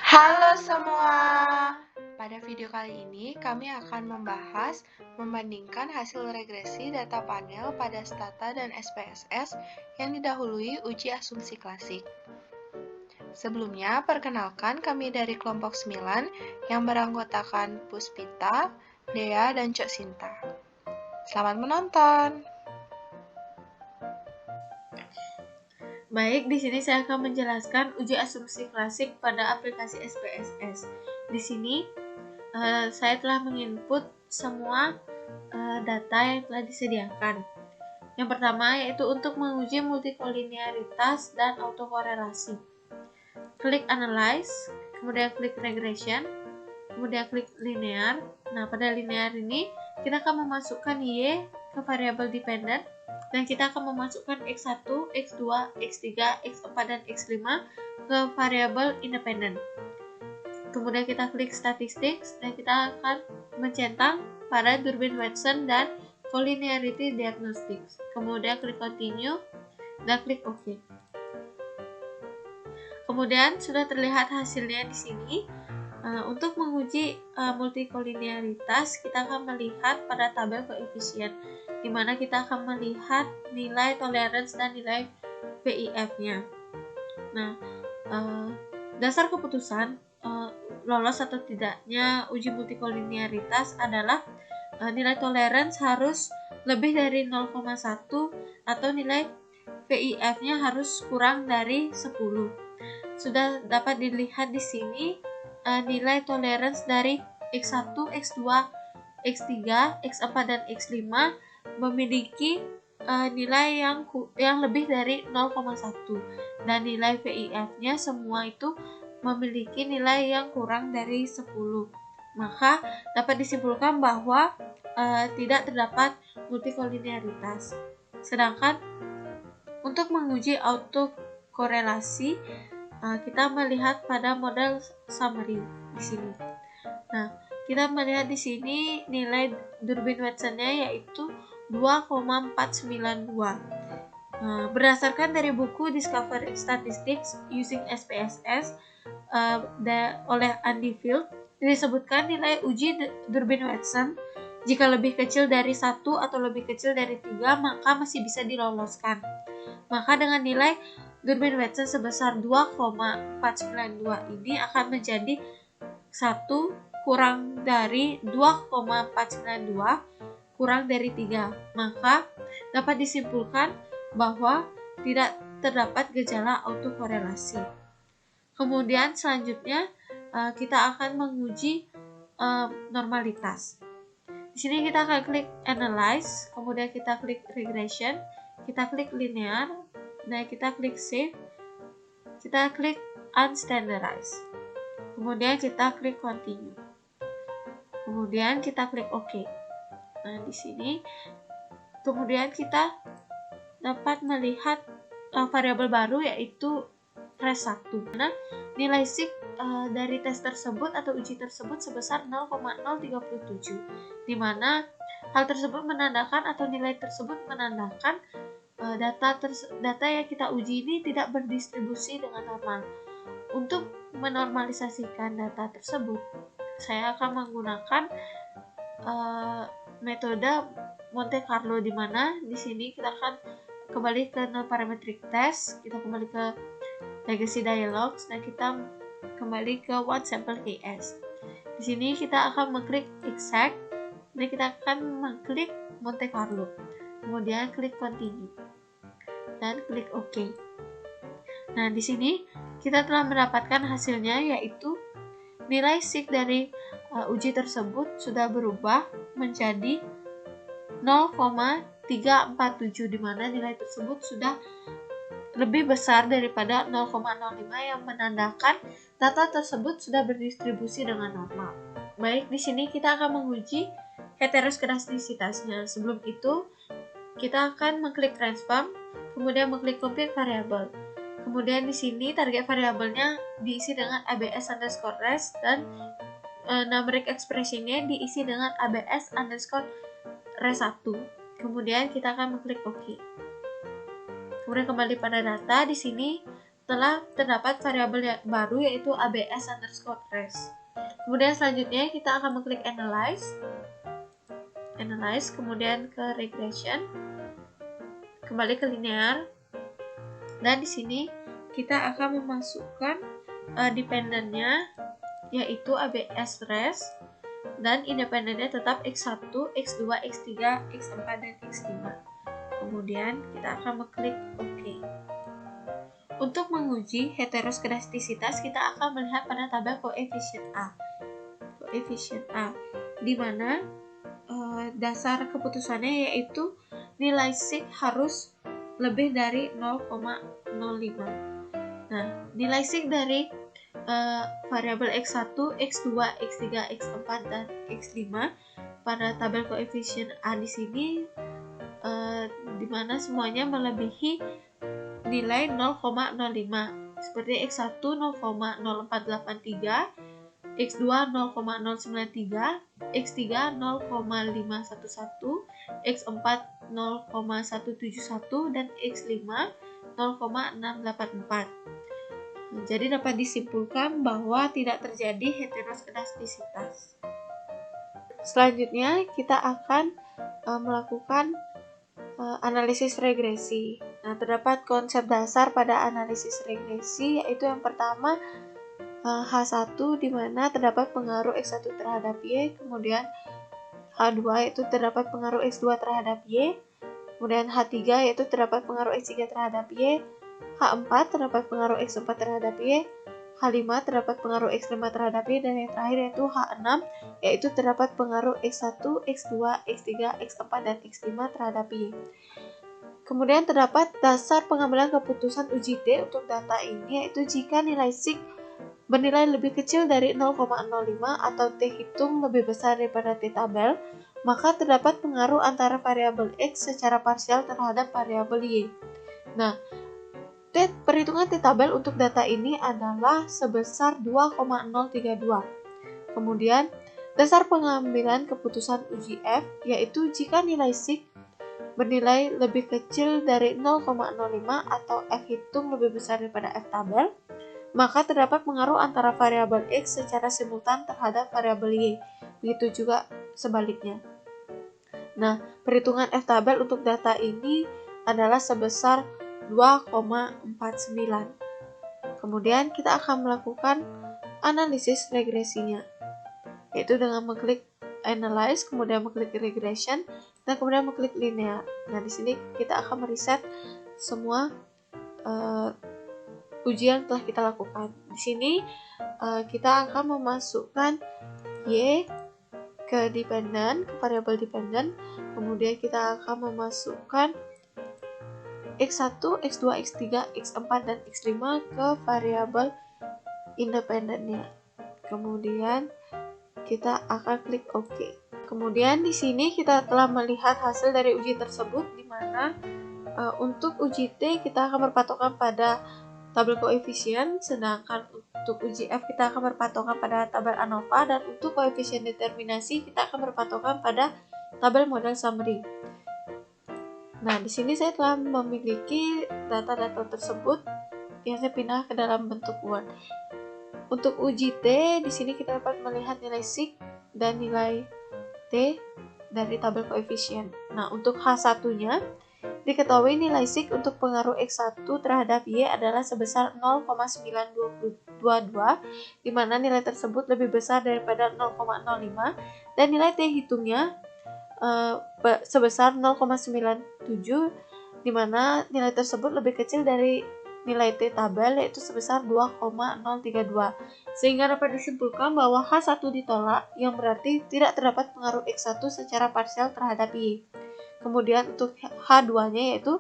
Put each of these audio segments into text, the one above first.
Halo semua. Pada video kali ini kami akan membandingkan hasil regresi data panel pada Stata dan SPSS yang didahului uji asumsi klasik. Sebelumnya, perkenalkan kami dari kelompok 9 yang beranggotakan Puspita, Dea, dan Cok Sinta. Selamat menonton. Baik, di sini saya akan menjelaskan uji asumsi klasik pada aplikasi SPSS. Di sini saya telah menginput semua data yang telah disediakan. Yang pertama yaitu untuk menguji multikolinearitas dan autokorelasi. Klik Analyze, kemudian klik Regression, kemudian klik Linear. Nah, pada linear ini kita akan memasukkan Y ke variabel dependent dan kita akan memasukkan X1, X2, X3, X4, dan X5 ke variabel independent. Kemudian kita klik Statistics dan kita akan mencentang pada Durbin-Watson dan Collinearity Diagnostics. Kemudian klik Continue dan klik OK. Kemudian sudah terlihat hasilnya di sini. Untuk menguji multikolinearitas, kita akan melihat pada tabel koefisien, di mana kita akan melihat nilai tolerance dan nilai VIF-nya. Nah, dasar keputusan lolos atau tidaknya uji multikolinearitas adalah nilai tolerance harus lebih dari 0,1 atau nilai VIF-nya harus kurang dari 10. Sudah dapat dilihat di sini nilai tolerance dari X1, X2, X3, X4, dan X5 memiliki nilai yang lebih dari 0,1 dan nilai VIF-nya semua itu memiliki nilai yang kurang dari 10. Maka dapat disimpulkan bahwa tidak terdapat multikolinearitas. Sedangkan untuk menguji autokorelasi, kita melihat pada model summary di sini. Nah, kita melihat di sini nilai Durbin-Watson-nya yaitu 2,492. Berdasarkan dari buku Discovery Statistics Using SPSS oleh Andy Field, disebutkan nilai uji Durbin-Watson jika lebih kecil dari 1 atau lebih kecil dari 3, maka masih bisa diloloskan. Maka dengan nilai Durbin-Watson sebesar 2,492 ini akan menjadi 1 kurang dari 2,492 kurang dari 3. Maka dapat disimpulkan bahwa tidak terdapat gejala autokorelasi. Kemudian selanjutnya kita akan menguji normalitas. Di sini kita akan klik Analyze, kemudian kita klik Regression, kita klik Linear, dan kita klik Save, kita klik Unstandardized, kemudian kita klik Continue, kemudian kita klik OK. Nah, di sini kemudian kita dapat melihat variabel baru yaitu res1. Nah, nilai sig dari tes tersebut atau uji tersebut sebesar 0,037, di mana hal tersebut menandakan atau nilai tersebut menandakan data yang kita uji ini tidak berdistribusi dengan normal. Untuk menormalisasikan data tersebut, saya akan menggunakan metode Monte Carlo, di mana di sini kita akan kembali ke non-parametric test, kita kembali ke legacy dialogs, dan kita kembali ke one sample case. Di sini kita akan mengklik exact dan kita akan mengklik Monte Carlo, kemudian klik continue dan klik OK. Nah, di sini kita telah mendapatkan hasilnya yaitu nilai sig dari uji tersebut sudah berubah menjadi 0,347, di mana nilai tersebut sudah lebih besar daripada 0,05 yang menandakan data tersebut sudah berdistribusi dengan normal. Baik, di sini kita akan menguji heteroskedastisitasnya. Sebelum itu, kita akan mengklik transform, kemudian mengklik compute variable. Kemudian di sini target variabelnya diisi dengan abs_res dan numeric expression-nya diisi dengan abs_res1. Kemudian kita akan mengklik OK. Kemudian kembali pada data, di sini telah terdapat variabel yang baru yaitu ABS underscore res. Kemudian selanjutnya kita akan mengklik analyze, kemudian ke regression, kembali ke linear, dan di sini kita akan memasukkan dependennya yaitu ABS res, dan independennya tetap X1, X2, X3, X4, dan X5. Kemudian kita akan mengklik OK. Untuk menguji heteroskedastisitas, kita akan melihat pada tabel koefisien A, di mana dasar keputusannya yaitu nilai sig harus lebih dari 0,05. Nah, nilai sig dari variabel X1, X2, X3, X4, dan X5 pada tabel koefisien A di sini di mana semuanya melebihi nilai 0,05 seperti X1 0,0483, X2 0,093, X3 0,511, X4 0,171, dan X5 0,684. Jadi dapat disimpulkan bahwa tidak terjadi heteroskedastisitas. Selanjutnya kita akan melakukan analisis regresi. Nah, terdapat konsep dasar pada analisis regresi, yaitu yang pertama H1 di mana terdapat pengaruh X1 terhadap Y, kemudian H2 yaitu terdapat pengaruh X2 terhadap Y, kemudian H3 yaitu terdapat pengaruh X3 terhadap Y, H4 terdapat pengaruh X4 terhadap Y, H5 terdapat pengaruh X5 terhadap Y, dan yang terakhir yaitu H6 yaitu terdapat pengaruh X1, X2, X3, X4, dan X5 terhadap Y. Kemudian terdapat dasar pengambilan keputusan uji T untuk data ini, yaitu jika nilai sig bernilai lebih kecil dari 0,05 atau T hitung lebih besar daripada T tabel, maka terdapat pengaruh antara variabel X secara parsial terhadap variabel Y. Nah, perhitungan T tabel untuk data ini adalah sebesar 2,032. Kemudian, dasar pengambilan keputusan uji F, yaitu jika nilai sig bernilai lebih kecil dari 0,05 atau F hitung lebih besar daripada F tabel, maka terdapat pengaruh antara variabel X secara simultan terhadap variabel Y. Begitu juga sebaliknya. Nah, perhitungan F tabel untuk data ini adalah sebesar 2,49. Kemudian kita akan melakukan analisis regresinya, yaitu dengan mengklik analyze, kemudian mengklik regression, dan kemudian mengklik linear. Nah, di sini kita akan mereset semua ujian telah kita lakukan. Di sini kita akan memasukkan Y ke dependent, ke variabel dependent, kemudian kita akan memasukkan X1, X2, X3, X4, dan X5 ke variabel independennya. Kemudian kita akan klik OK. Kemudian di sini kita telah melihat hasil dari uji tersebut, di mana untuk uji T kita akan berpatokan pada tabel koefisien, sedangkan untuk uji F kita akan berpatokan pada tabel ANOVA, dan untuk koefisien determinasi kita akan berpatokan pada tabel model summary. Nah, di sini saya telah memiliki data-data tersebut yang saya pindah ke dalam bentuk Word. Untuk uji T, di sini kita dapat melihat nilai sig dan nilai T dari tabel koefisien. Nah, untuk H1-nya, diketahui nilai sig untuk pengaruh X1 terhadap Y adalah sebesar 0,922, di mana nilai tersebut lebih besar daripada 0,05, dan nilai T hitungnya sebesar 0,97, di mana nilai tersebut lebih kecil dari nilai T tabel, yaitu sebesar 2,032. Sehingga dapat disimpulkan bahwa H1 ditolak, yang berarti tidak terdapat pengaruh X1 secara parsial terhadap Y. Kemudian untuk H2-nya, yaitu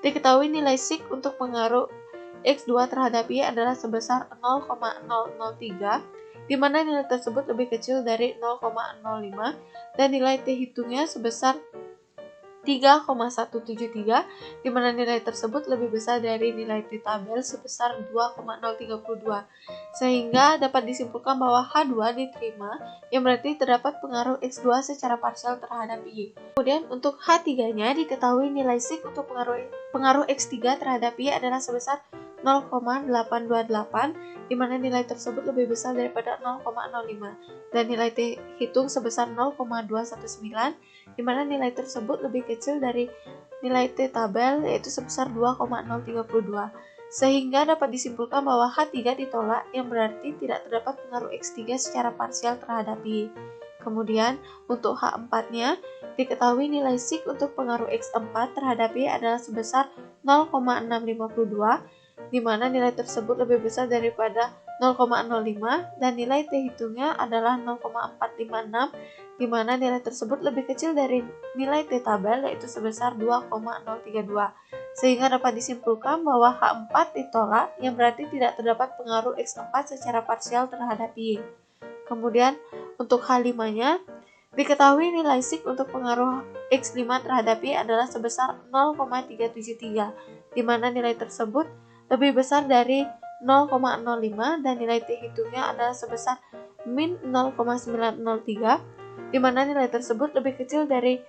diketahui nilai sig untuk pengaruh X2 terhadap Y adalah sebesar 0,003, di mana nilai tersebut lebih kecil dari 0,05, dan nilai T hitungnya sebesar 3,173, di mana nilai tersebut lebih besar dari nilai T tabel sebesar 2,032. Sehingga dapat disimpulkan bahwa H2 diterima, yang berarti terdapat pengaruh X2 secara parsial terhadap Y. Kemudian untuk H3-nya diketahui nilai sig untuk pengaruh X3 terhadap Y adalah sebesar 0,828, di mana nilai tersebut lebih besar daripada 0,05, dan nilai T hitung sebesar 0,219, di mana nilai tersebut lebih kecil dari nilai T tabel, yaitu sebesar 2,032. Sehingga dapat disimpulkan bahwa H3 ditolak, yang berarti tidak terdapat pengaruh X3 secara parsial terhadap Y. Kemudian, untuk H4-nya, diketahui nilai sig untuk pengaruh X4 terhadap Y adalah sebesar 0,652, di mana nilai tersebut lebih besar daripada 0,05, dan nilai T hitungnya adalah 0,456, di mana nilai tersebut lebih kecil dari nilai T tabel, yaitu sebesar 2,032. Sehingga dapat disimpulkan bahwa H4 ditolak, yang berarti tidak terdapat pengaruh X4 secara parsial terhadap Y. Kemudian, untuk H5-nya, diketahui nilai sig untuk pengaruh X5 terhadap Y adalah sebesar 0,373, di mana nilai tersebut lebih besar dari 0,05 dan nilai T hitungnya adalah sebesar min 0,903, di mana nilai tersebut lebih kecil dari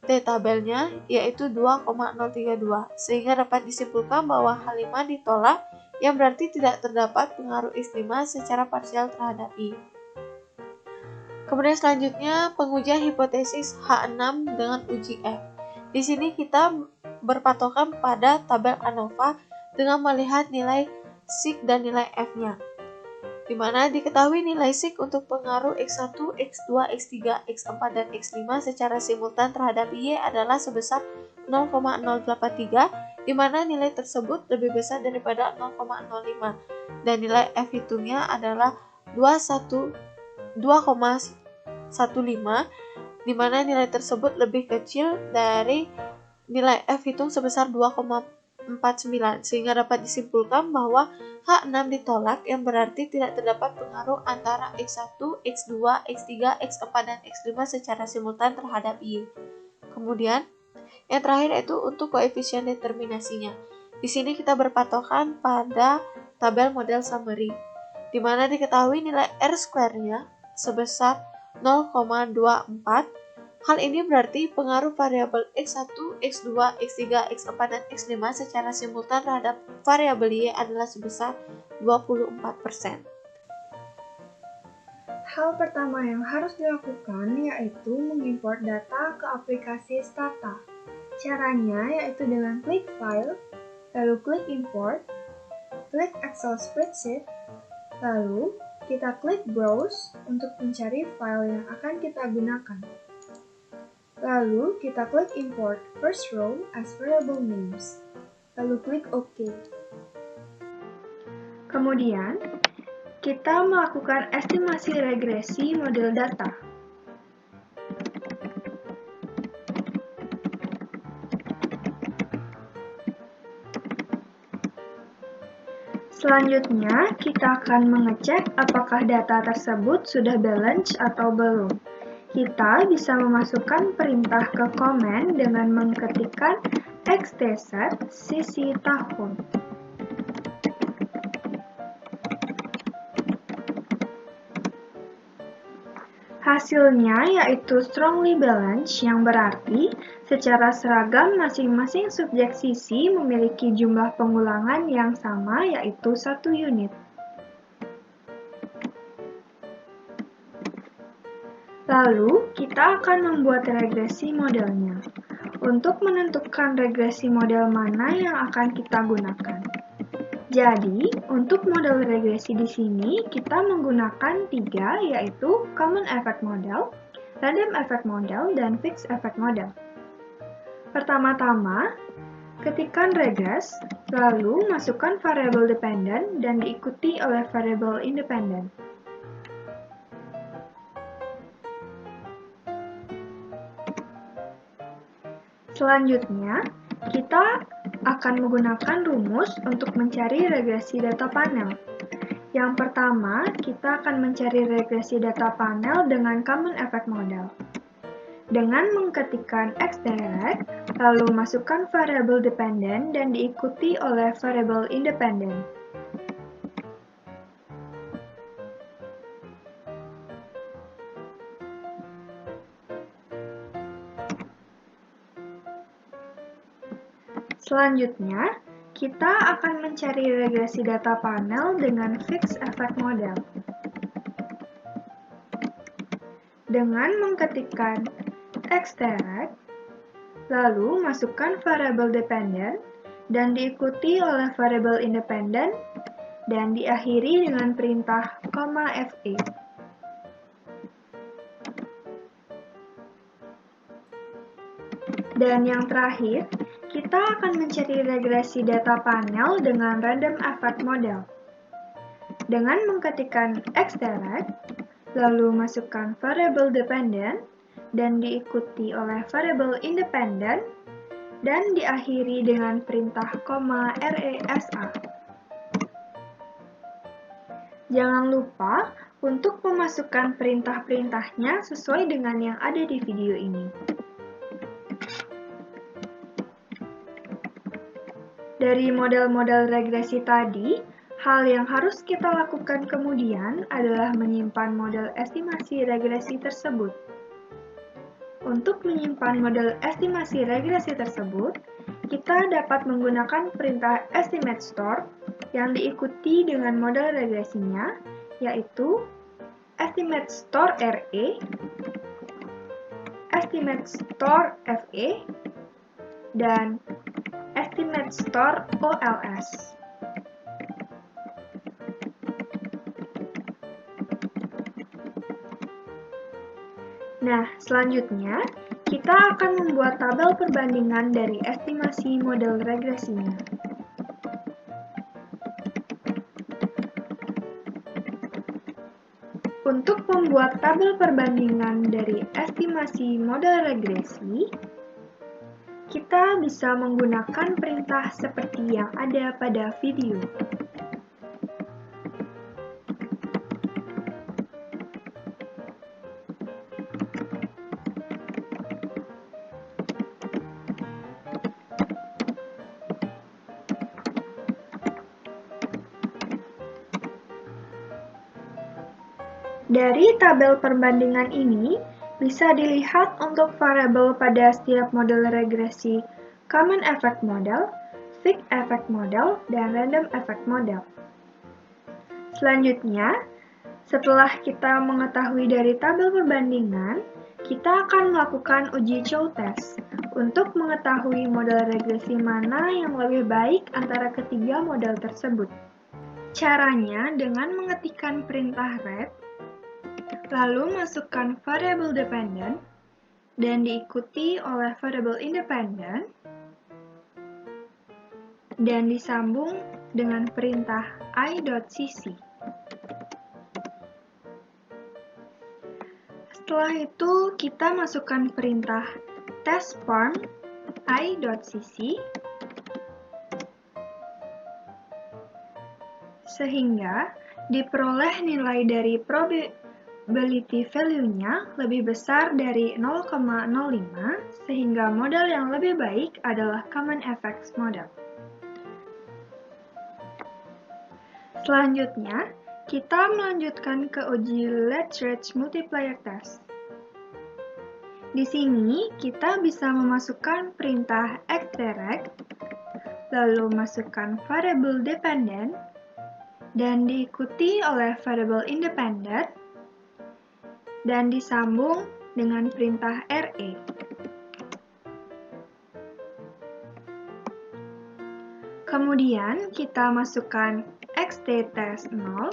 T tabelnya, yaitu 2,032, sehingga dapat disimpulkan bahwa H5 ditolak, yang berarti tidak terdapat pengaruh X5 secara parsial terhadap Y. Kemudian selanjutnya, pengujian hipotesis H6 dengan uji F. Di sini kita berpatokan pada tabel ANOVA dengan melihat nilai sig dan nilai F-nya, di mana diketahui nilai sig untuk pengaruh X1, X2, X3, X4, dan X5 secara simultan terhadap Y adalah sebesar 0,083, di mana nilai tersebut lebih besar daripada 0,05, dan nilai F hitungnya adalah 2,15, di mana nilai tersebut lebih kecil dari nilai F hitung sebesar 2,49, sehingga dapat disimpulkan bahwa H6 ditolak, yang berarti tidak terdapat pengaruh antara X1, X2, X3, X4, dan X5 secara simultan terhadap Y. Kemudian, yang terakhir yaitu untuk koefisien determinasinya. Di sini kita berpatokan pada tabel model summary, di mana diketahui nilai R-square-nya sebesar 0,24. Hal ini berarti pengaruh variabel X1, X2, X3, X4, dan X5 secara simultan terhadap variabel Y adalah sebesar 24%. Hal pertama yang harus dilakukan yaitu mengimport data ke aplikasi Stata. Caranya yaitu dengan klik File, lalu klik Import, klik Excel Spreadsheet, lalu kita klik Browse untuk mencari file yang akan kita gunakan. Lalu kita klik Import First Row as Variable Names, lalu klik OK. Kemudian, kita melakukan estimasi regresi model data. Selanjutnya, kita akan mengecek apakah data tersebut sudah balance atau belum. Kita bisa memasukkan perintah ke komen dengan mengetikkan xtset sisi tahun. Hasilnya yaitu strongly balanced, yang berarti secara seragam masing-masing subjek sisi memiliki jumlah pengulangan yang sama yaitu 1 unit. Lalu, kita akan membuat regresi modelnya. Untuk menentukan regresi model mana yang akan kita gunakan. Jadi, untuk model regresi di sini, kita menggunakan 3, yaitu Common Effect Model, Random Effect Model, dan Fixed Effect Model. Pertama-tama, ketikkan regres, lalu masukkan variabel dependent dan diikuti oleh variabel independent. Selanjutnya, kita akan menggunakan rumus untuk mencari regresi data panel. Yang pertama, kita akan mencari regresi data panel dengan Common Effect Model. Dengan mengetikkan xdirect, lalu masukkan variabel dependent dan diikuti oleh variabel independent. Selanjutnya, kita akan mencari regresi data panel dengan fixed effect model. Dengan mengetikkan extract, lalu masukkan variable dependent, dan diikuti oleh variable independent, dan diakhiri dengan perintah "fa". Dan yang terakhir, kita akan mencari regresi data panel dengan random effect model. Dengan mengetikkan extract, lalu masukkan variable dependent, dan diikuti oleh variable independent, dan diakhiri dengan perintah "resa". Jangan lupa untuk memasukkan perintah-perintahnya sesuai dengan yang ada di video ini. Dari model-model regresi tadi, hal yang harus kita lakukan kemudian adalah menyimpan model estimasi regresi tersebut. Untuk menyimpan model estimasi regresi tersebut, kita dapat menggunakan perintah estimate store yang diikuti dengan model regresinya, yaitu estimate store re, estimate store fe, dan estimate store ols. Nah, selanjutnya kita akan membuat tabel perbandingan dari estimasi model regresinya. Untuk membuat tabel perbandingan dari estimasi model regresi, kita bisa menggunakan perintah seperti yang ada pada video. Dari tabel perbandingan ini, bisa dilihat untuk variabel pada setiap model regresi common effect model, fixed effect model, dan random effect model. Selanjutnya, setelah kita mengetahui dari tabel perbandingan, kita akan melakukan uji show test untuk mengetahui model regresi mana yang lebih baik antara ketiga model tersebut. Caranya dengan mengetikkan perintah ret, lalu masukkan variable dependent, dan diikuti oleh variable independent, dan disambung dengan perintah i.cc. Setelah itu, kita masukkan perintah testform i.cc, sehingga diperoleh nilai dari probability value-nya lebih besar dari 0,05, sehingga model yang lebih baik adalah common effects model. Selanjutnya, kita melanjutkan ke uji Lagrange multiplier test. Di sini, kita bisa memasukkan perintah extract, lalu masukkan variable dependent, dan diikuti oleh variable independent, dan disambung dengan perintah re. Kemudian, kita masukkan xt-test 0,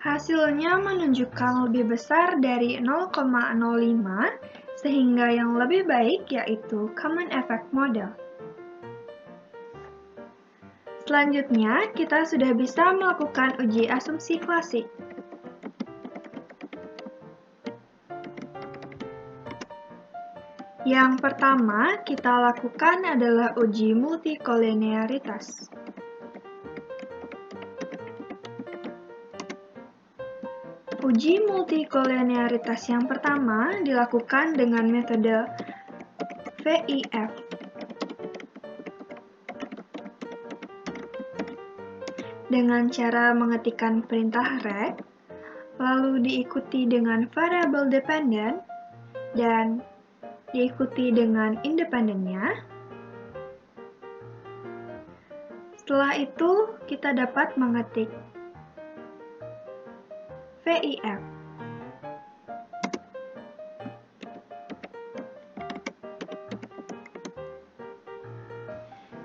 hasilnya menunjukkan lebih besar dari 0,05, sehingga yang lebih baik yaitu common effect model. Selanjutnya, kita sudah bisa melakukan uji asumsi klasik. Yang pertama kita lakukan adalah uji multikolinearitas. Uji multikolinearitas yang pertama dilakukan dengan metode VIF. Dengan cara mengetikkan perintah rect, lalu diikuti dengan variable dependent, dan diikuti dengan independennya. Setelah itu, kita dapat mengetik VIF.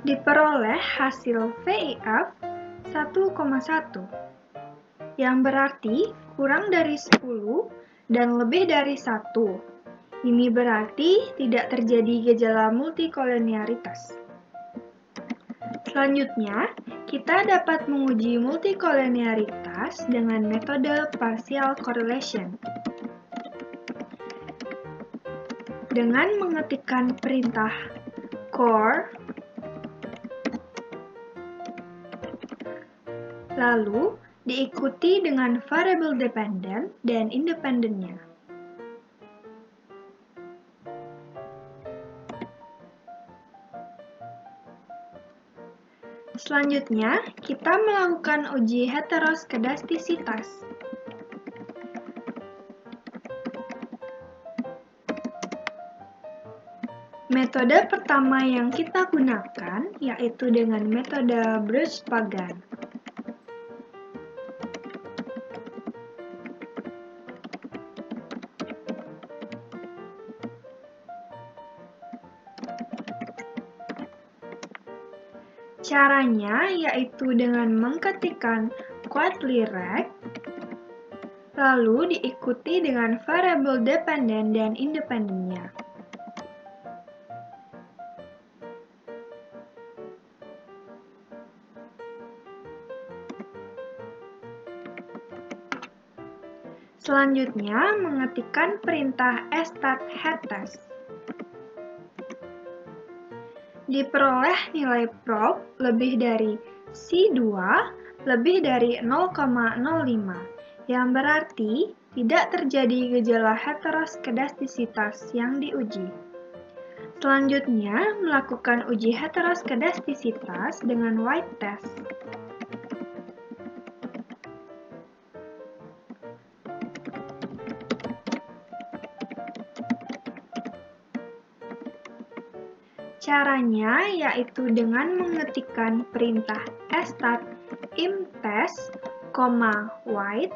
Diperoleh hasil VIF 1,1, yang berarti kurang dari 10 dan lebih dari 1. Ini berarti tidak terjadi gejala multikoliniaritas. Selanjutnya, kita dapat menguji multikoliniaritas dengan metode partial correlation. Dengan mengetikkan perintah core, lalu diikuti dengan variable dependent dan independennya. Selanjutnya, kita melakukan uji heteroskedastisitas. Metode pertama yang kita gunakan yaitu dengan metode Bruce-Pagan. Caranya yaitu dengan mengetikkan Quadly rect, lalu diikuti dengan variabel dependen dan independennya. Selanjutnya, mengetikkan perintah stat_headTest. Diperoleh nilai prop lebih dari C2 lebih dari 0,05, yang berarti tidak terjadi gejala heteroskedastisitas yang diuji. Selanjutnya, melakukan uji heteroskedastisitas dengan White test. Caranya yaitu dengan mengetikkan perintah stat_imTest, white,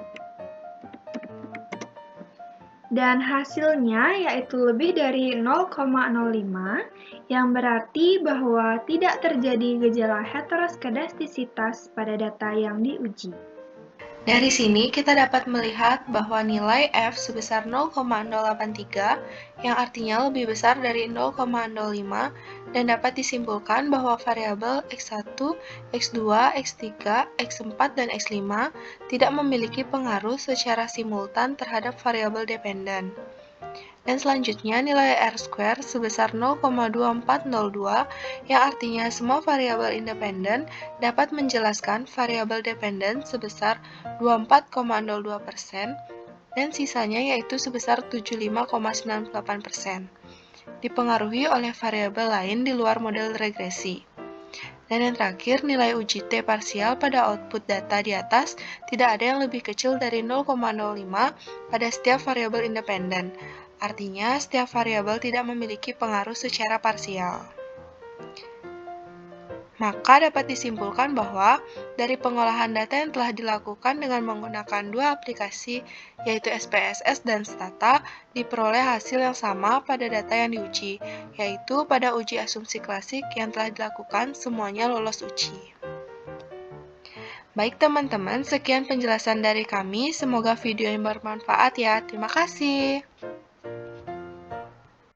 dan hasilnya yaitu lebih dari 0,05, yang berarti bahwa tidak terjadi gejala heteroskedastisitas pada data yang diuji. Dari sini kita dapat melihat bahwa nilai F sebesar 0,083 yang artinya lebih besar dari 0,05 dan dapat disimpulkan bahwa variabel X1, X2, X3, X4, dan X5 tidak memiliki pengaruh secara simultan terhadap variabel dependen. Dan selanjutnya nilai R² sebesar 0,2402 yang artinya semua variabel independen dapat menjelaskan variabel dependen sebesar 24,02% dan sisanya yaitu sebesar 75,98%, dipengaruhi oleh variabel lain di luar model regresi. Dan yang terakhir, nilai uji T parsial pada output data di atas tidak ada yang lebih kecil dari 0,05 pada setiap variabel independen. Artinya, setiap variabel tidak memiliki pengaruh secara parsial. Maka dapat disimpulkan bahwa dari pengolahan data yang telah dilakukan dengan menggunakan dua aplikasi, yaitu SPSS dan Stata, diperoleh hasil yang sama pada data yang diuji, yaitu pada uji asumsi klasik yang telah dilakukan semuanya lolos uji. Baik teman-teman, sekian penjelasan dari kami. Semoga video ini bermanfaat ya. Terima kasih.